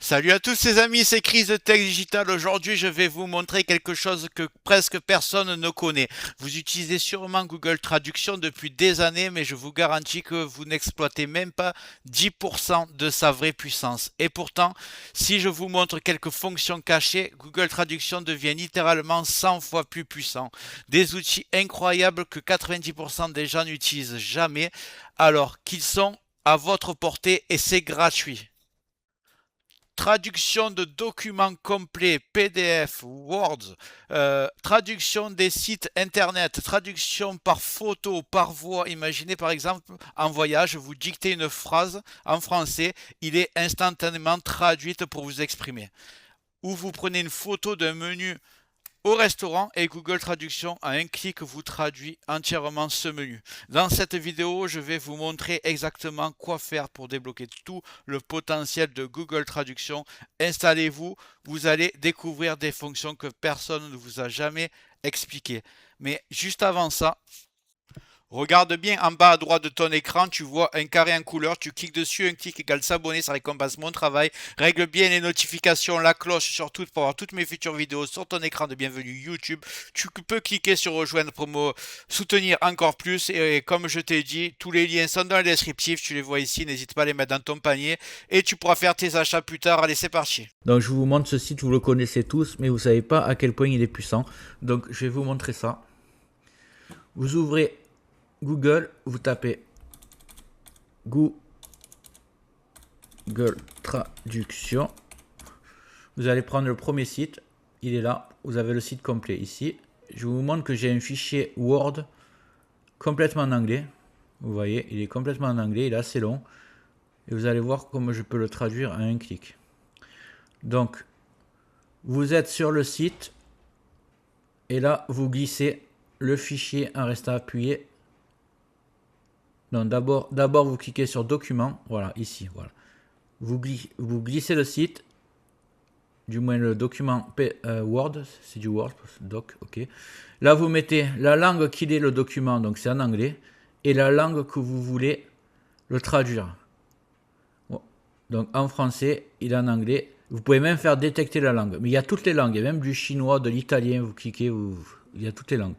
Salut à tous les amis, c'est Chris de Tech Digital. Aujourd'hui, je vais vous montrer quelque chose que presque personne ne connaît. Vous utilisez sûrement Google Traduction depuis des années, mais je vous garantis que vous n'exploitez même pas 10% de sa vraie puissance. Et pourtant, si je vous montre quelques fonctions cachées, Google Traduction devient littéralement 100 fois plus puissant. Des outils incroyables que 90% des gens n'utilisent jamais, alors qu'ils sont à votre portée et c'est gratuit. Traduction de documents complets, PDF, Word, traduction des sites internet, traduction par photo, par voix. Imaginez par exemple en voyage, vous dictez une phrase en français, il est instantanément traduite pour vous exprimer. Ou vous prenez une photo d'un menu au restaurant et Google Traduction à un clic vous traduit entièrement ce menu. Dans cette vidéo, je vais vous montrer exactement quoi faire pour débloquer tout le potentiel de Google Traduction. Installez-vous, vous allez découvrir des fonctions que personne ne vous a jamais expliquées. Mais juste avant ça, regarde bien en bas à droite de ton écran, tu vois un carré en couleur, tu cliques dessus, un clic égale s'abonner, ça récompense mon travail. Règle bien les notifications, la cloche surtout pour avoir toutes mes futures vidéos sur ton écran de bienvenue YouTube. Tu peux cliquer sur rejoindre pour me soutenir encore plus. Et comme je t'ai dit, tous les liens sont dans le descriptif, tu les vois ici, n'hésite pas à les mettre dans ton panier et tu pourras faire tes achats plus tard. Allez, c'est parti. Donc je vous montre ce site, vous le connaissez tous, mais vous ne savez pas à quel point il est puissant. Donc je vais vous montrer ça. Vous ouvrez Google, vous tapez Google Traduction. Vous allez prendre le premier site, il est là, vous avez le site complet ici. Je vous montre que j'ai un fichier Word complètement en anglais. Vous voyez, il est complètement en anglais, il est assez long. Et vous allez voir comment je peux le traduire à un clic. Donc, vous êtes sur le site et là, vous glissez le fichier en restant appuyé. Donc, d'abord, vous cliquez sur Document. Voilà, ici, voilà. Vous glissez le site, du moins le document Word, c'est du Word, Doc, ok. Là, vous mettez la langue qu'il est le document, donc c'est en anglais, et la langue que vous voulez le traduire. Bon. Donc, en français, il est en anglais. Vous pouvez même faire détecter la langue. Mais il y a toutes les langues. Il y a même du chinois, de l'italien. Vous cliquez, il y a toutes les langues.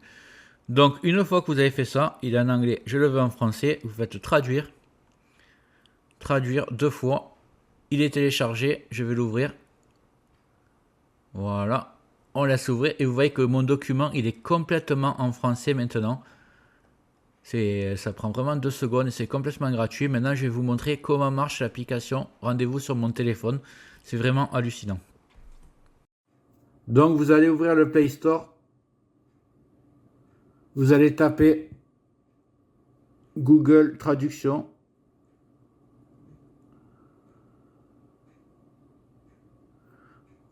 Donc, une fois que vous avez fait ça, il est en anglais. Je le veux en français. Vous faites traduire. Traduire 2 fois. Il est téléchargé. Je vais l'ouvrir. Voilà. On laisse ouvrir. Et vous voyez que mon document, il est complètement en français maintenant. Ça prend vraiment 2 secondes et c'est complètement gratuit. Maintenant, je vais vous montrer comment marche l'application. Rendez-vous sur mon téléphone. C'est vraiment hallucinant. Donc, vous allez ouvrir le Play Store. Vous allez taper Google Traduction.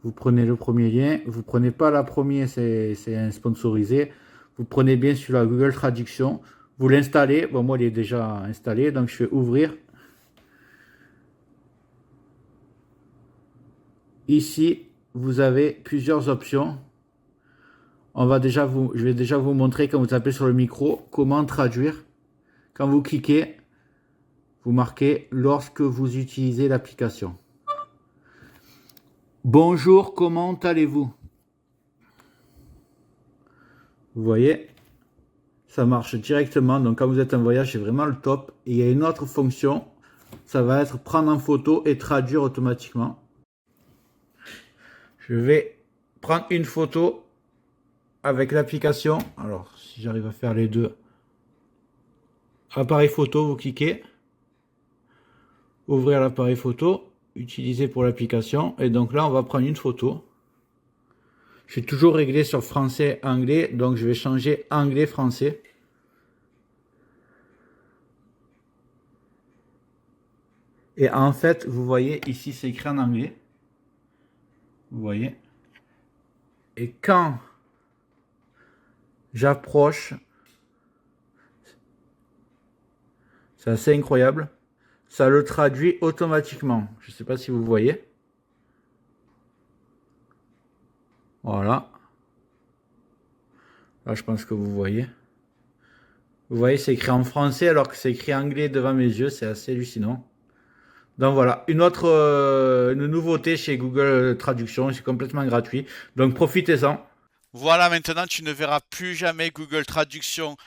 Vous prenez le premier lien. Vous ne prenez pas la première, c'est un sponsorisé. Vous prenez bien celui-là, Google Traduction. Vous l'installez. Bon, moi, il est déjà installé. Donc, je vais ouvrir. Ici, vous avez plusieurs options. Je vais déjà vous montrer quand vous tapez sur le micro comment traduire. Quand vous cliquez, vous marquez lorsque vous utilisez l'application. Bonjour, comment allez-vous? Vous voyez, ça marche directement. Donc quand vous êtes en voyage, c'est vraiment le top. Et il y a une autre fonction, ça va être prendre en photo et traduire automatiquement. Je vais prendre une photo avec l'application. Alors, si j'arrive à faire les deux. Appareil photo, vous cliquez. Ouvrir l'appareil photo. Utiliser pour l'application. Et donc là, on va prendre une photo. Je suis toujours réglé sur français-anglais. Donc, je vais changer anglais-français. Et en fait, vous voyez, ici, c'est écrit en anglais. Vous voyez. Et quand j'approche, c'est assez incroyable, ça le traduit automatiquement. Je ne sais pas si vous voyez. Voilà. Là, je pense que vous voyez. Vous voyez, c'est écrit en français alors que c'est écrit en anglais devant mes yeux. C'est assez hallucinant. Donc voilà, une nouveauté chez Google Traduction, c'est complètement gratuit. Donc profitez-en. Voilà, maintenant tu ne verras plus jamais Google Traduction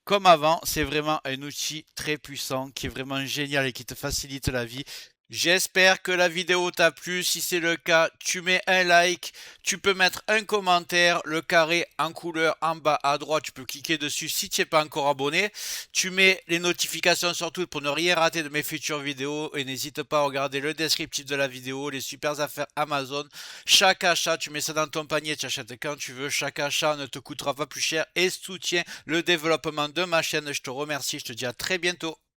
comme avant. C'est vraiment un outil très puissant qui est vraiment génial et qui te facilite la vie. J'espère que la vidéo t'a plu. Si c'est le cas, tu mets un like, tu peux mettre un commentaire, le carré en couleur en bas à droite, tu peux cliquer dessus si tu n'es pas encore abonné. Tu mets les notifications surtout pour ne rien rater de mes futures vidéos et n'hésite pas à regarder le descriptif de la vidéo, les super affaires Amazon. Chaque achat, tu mets ça dans ton panier, tu achètes quand tu veux. Chaque achat ne te coûtera pas plus cher et soutient le développement de ma chaîne. Je te remercie, je te dis à très bientôt.